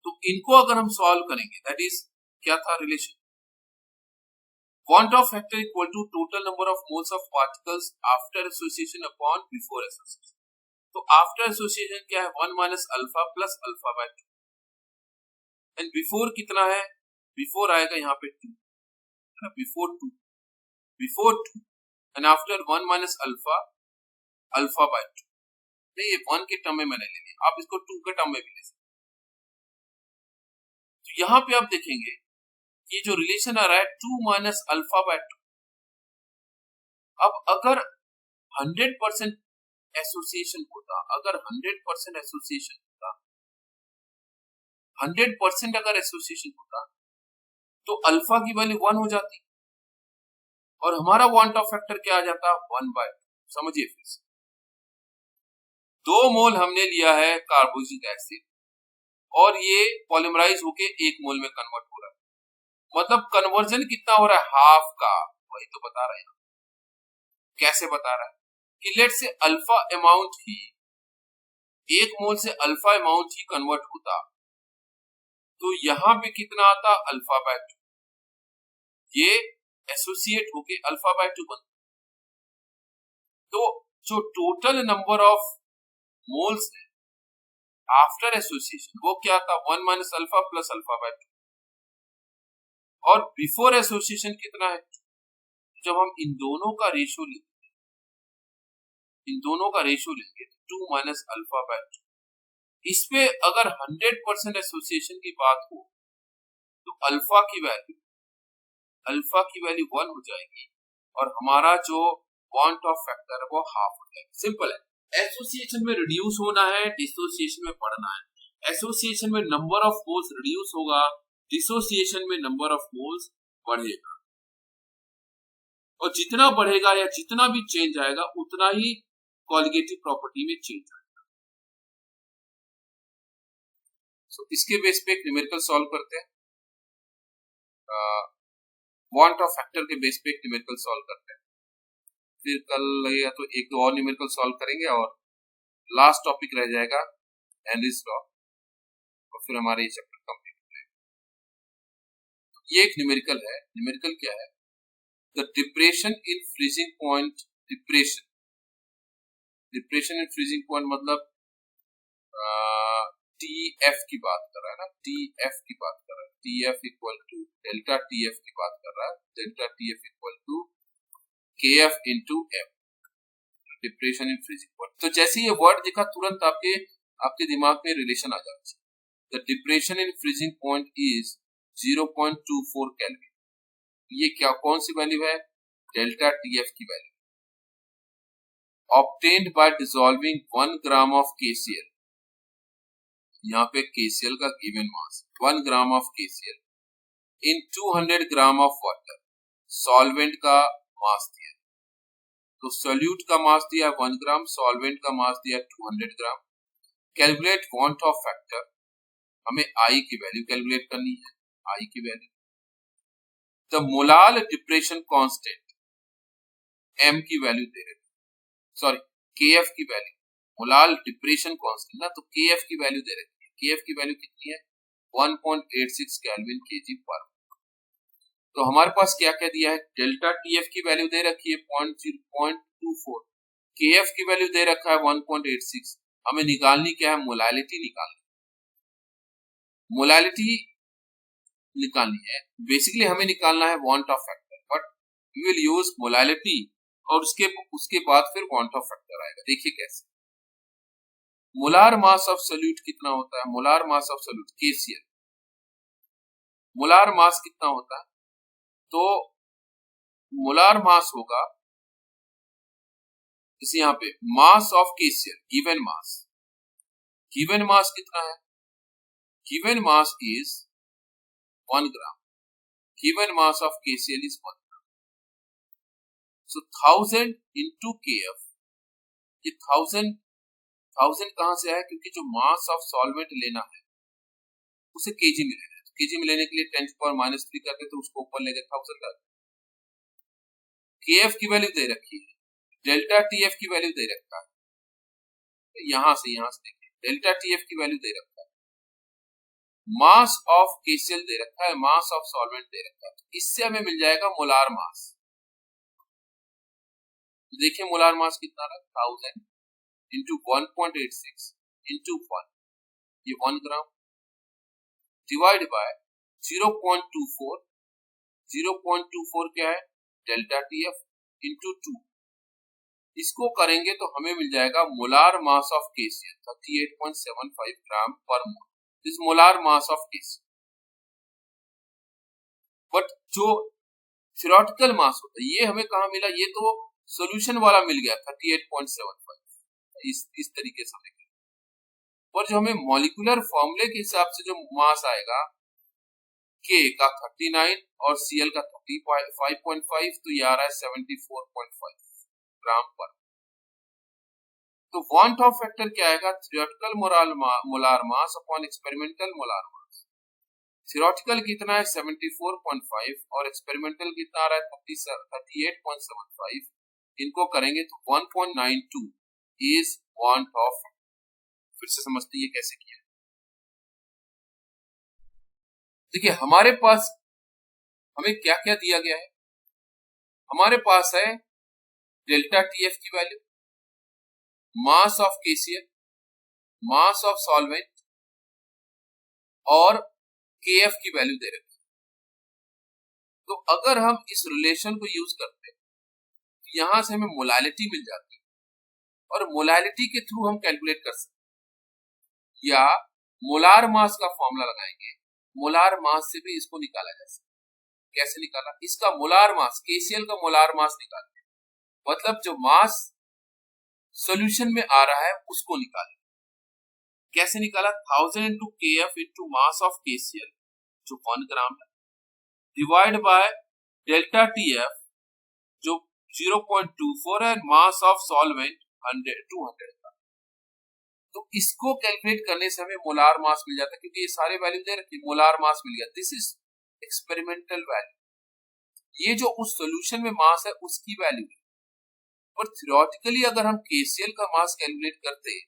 तो इनको अगर हम सॉल्व करेंगे, दैट इज क्या था relation, quantum factor equal to total number of moles of particles after association upon before association. तो आफ्टर एसोसिएशन क्या है, 1 minus alpha plus alpha by 2, and before कितना है, बिफोर आएगा यहाँ पे 2, before 2 and after 1 minus alpha, alpha by 2। नहीं, ये 1 के टर्म में मैंने ले लिया, आप इसको 2 के टर्म में भी ले सकते। तो यहां पे आप देखेंगे ये जो रिलेशन आ रहा है 2 माइनस अल्फा बाय 2, अब अगर 100% एसोसिएशन होता, अगर 100% एसोसिएशन होता, 100% अगर एसोसिएशन होता तो अल्फा की वैल्यू 1 हो जाती और हमारा क्वांटम फैक्टर क्या आ जाता, 1/2। समझिए फिर से, 2 मोल हमने लिया है कार्बोक्सिलिक एसिड और ये पॉलीमराइज होके 1 मोल में कन्वर्ट हो रहा है, मतलब कन्वर्जन कितना हो रहा है, हाफ का। वही तो बता रहे हैं, कैसे बता रहा है कि लेट से अल्फा अमाउंट ही 1 मोल से अल्फा अमाउंट ही कन्वर्ट होता तो यहां पे कितना आता, अल्फा बाय 2, ये एसोसिएट होके अल्फा बाय 2 बनता। तो जो टोटल नंबर ऑफ मोल्स है आफ्टर एसोसिएशन वो क्या था, 1 minus alpha plus alpha by 2, और बिफोर एसोसिएशन कितना है, जब हम इन दोनों का रेशियो लेंगे 2 माइनस अल्फा बाय 2। इस पे अगर 100% एसोसिएशन की बात हो तो अल्फा की वैल्यू 1 हो जाएगी और हमारा जो क्वांटम फैक्टर है वो हाफ हो जाएगा। सिंपल है, एसोसिएशन में रिड्यूस होना है, डिसोसिएशन में बढ़ना है। एसोसिएशन में नंबर ऑफ मोल्स रिड्यूस होगा, डिसोसिएशन में नंबर ऑफ मोल्स बढ़ेगा, और जितना बढ़ेगा या जितना भी चेंज आएगा उतना ही कॉलिगेटिव प्रॉपर्टी में चेंज आएगा। इसके बेस पे एक न्यूमेरिकल सॉल्व करते हैं, क्वांटम फैक्टर के बेस पे एक न्यूमेरिकल सॉल्व करते हैं, फिर कल लगेगा तो 1-2 और न्यूमेरिकल सॉल्व करेंगे और लास्ट टॉपिक रह जाएगा हेनरीज लॉ, और फिर हमारे ये चैप्टर कंप्लीट हो जाएगा। ये एक न्यूमेरिकल है, न्यूमेरिकल क्या है, the depression in freezing point, depression in freezing point मतलब TF की बात कर रहा है ना, TF की बात कर रहा है, TF equal to delta TF की बात कर रहा है, delta TF equal to KF into M, depression in freezing point. तो जैसे ये वर्ड दिखा तुरंत आपके दिमाग में रिलेशन आ जाता है, the depression in freezing point is 0.24 kelvin. ये क्या, कौन सी वैल्यू है, डेल्टा TF की value. obtained by dissolving 1 gram of KCl, यहाँ पे KCl का given mass 1 gram of KCl in 200 gram of water, solvent का mass दिया, तो solute का mass दिया 1 gram, solvent का mass दिया 200 gram. Calculate want of factor, हमें I की वैल्यू कैलकुलेट करनी है, I की value. The molar depression constant M की वैल्यू दे रहे, सॉरी KF की वैल्यू, मोलार डिप्रेशन कांस्टेंट ना, तो KF की वैल्यू दे रखी है. KF की वैल्यू कितनी है? 1.86 केल्विन kg पर. तो हमारे पास क्या क्या दिया है? डेल्टा TF की वैल्यू दे रखी है 0.24, KF की वैल्यू दे रखा है 1.86. हमें निकालनी क्या है? मोलालिटी निकालनी. मोलालिटी निकालनी है, बेसिकली हमें निकालना है van't Hoff factor, but we will use molality और उसके बाद फिर वांट ऑफ फैक्टर आएगा. देखिए कैसे. मोलार मास ऑफ सोल्यूट कितना होता है? Molar mass of solute KCl, molar mass कितना होता है? तो मोलार मास होगा जैसे यहाँ पे मास ऑफ KCl, गिवन मास कितना है? Given mass is 1 gram. Given mass of KCl is 1 gram. So 1000 into KF, ये 1000 कहां से आया? क्योंकि जो मास ऑफ सॉल्वेंट लेना है उसे केजी में लेना है. केजी में लेने के लिए 10⁻³ करके तो उसको ऊपर लेके 1000 कर. KF की वैल्यू दे रखी है, डेल्टा TF की वैल्यू दे रखा है. तो यहां से देखिए, डेल्टा TF की वैल्यू दे रखा है, मास ऑफ KCl दे रखा है, मास ऑफ सॉल्वेंट दे रखा है. तो इससे हमें मिल जाएगा मोलार मास. तो देखिए मोलार मास कितना रहा? 1000 इंटू 1.86 इंटू 1, ये 1 ग्राम डिवाइड बाय 0.24. 0.24 क्या है? Delta TF into 2. इसको करेंगे तो हमें मिल जाएगा molar mass of KCl 38.75 gram per mole. This molar mass of KCl. But जो थ्योरेटिकल मास होता है ये हमें कहां मिला? ये तो सॉल्यूशन वाला मिल गया 38.75, इस तरीके से हमें. और जो हमें मॉलिक्यूलर फॉर्मूले के हिसाब से जो मास आएगा K का 39 और Cl का 35.5, तो ये आ रहा है 74.5 ग्राम पर. तो वांट ऑफ फैक्टर क्या आएगा? Theoretical molar mass upon experimental molar मास. थ्योरेटिकल कितना है? 74.5 और एक्सपेरिमेंटल कितना आ रहा है? 38.75. इनको करेंगे तो 1.92 इज वांट ऑफ. फिर से समझते ये कैसे किया. देखिए हमारे पास हमें क्या क्या दिया गया है. हमारे पास है डेल्टा TF की value, mass of KCl, mass of solvent और KF की वैल्यू दे रखी. तो अगर हम इस रिलेशन को यूज करते हैं तो यहां से हमें मोलालिटी मिल जाती है और मोलालिटी के थ्रू हम कैलकुलेट कर सकते हैं, या मोलार मास का फॉर्मूला लगाएंगे. मोलार मास से भी इसको निकाला जा सकता है. कैसे निकाला? इसका मोलार मास, KCl का मोलार मास निकालते हैं, मतलब जो मास सॉल्यूशन में आ रहा है उसको निकालें. कैसे निकाला? 1000 into KF into mass of KCl जो 1 ग्राम है, डिवाइड बाय डेल्टा TF जो 0.24 है, मास ऑफ सॉल्वेंट 200 का. तो इसको कैलकुलेट करने से हमें मोलार मास मिल जाता है, क्योंकि ये सारे वैल्यू दे रखी, मोलार मास मिल गया. This is experimental value. ये जो उस सॉल्यूशन में मास है उसकी वैल्यू है. और थ्योरेटिकली अगर हम KCl का मास कैलकुलेट करते हैं,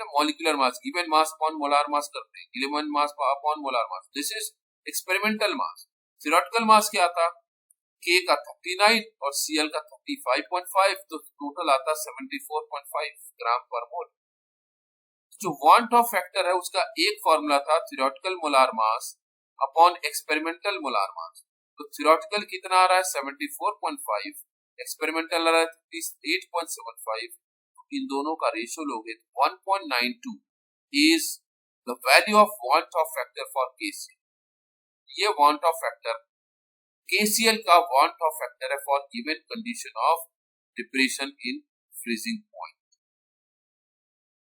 molecular mass, given mass upon molar mass करते हैं, given mass upon molar mass. This is experimental mass. Theoretical mass क्या आता? K का 39 और Cl का 35.5, तो टोटल आता 74.5 ग्राम पर मोल. जो वांट ऑफ फैक्टर है उसका एक फॉर्मूला था theoretical molar mass upon experimental molar मास. तो थ्योरेटिकल कितना आ रहा है? 74.5, एक्सपेरिमेंटल आ रहा है 38.75. इन दोनों का रेशियो लोगे तो 1.92 is the value of van't Hoff factor for KCl. ये वांट ऑफ फैक्टर KCl का वांट ऑफ फैक्टर है for given condition of depression in freezing point.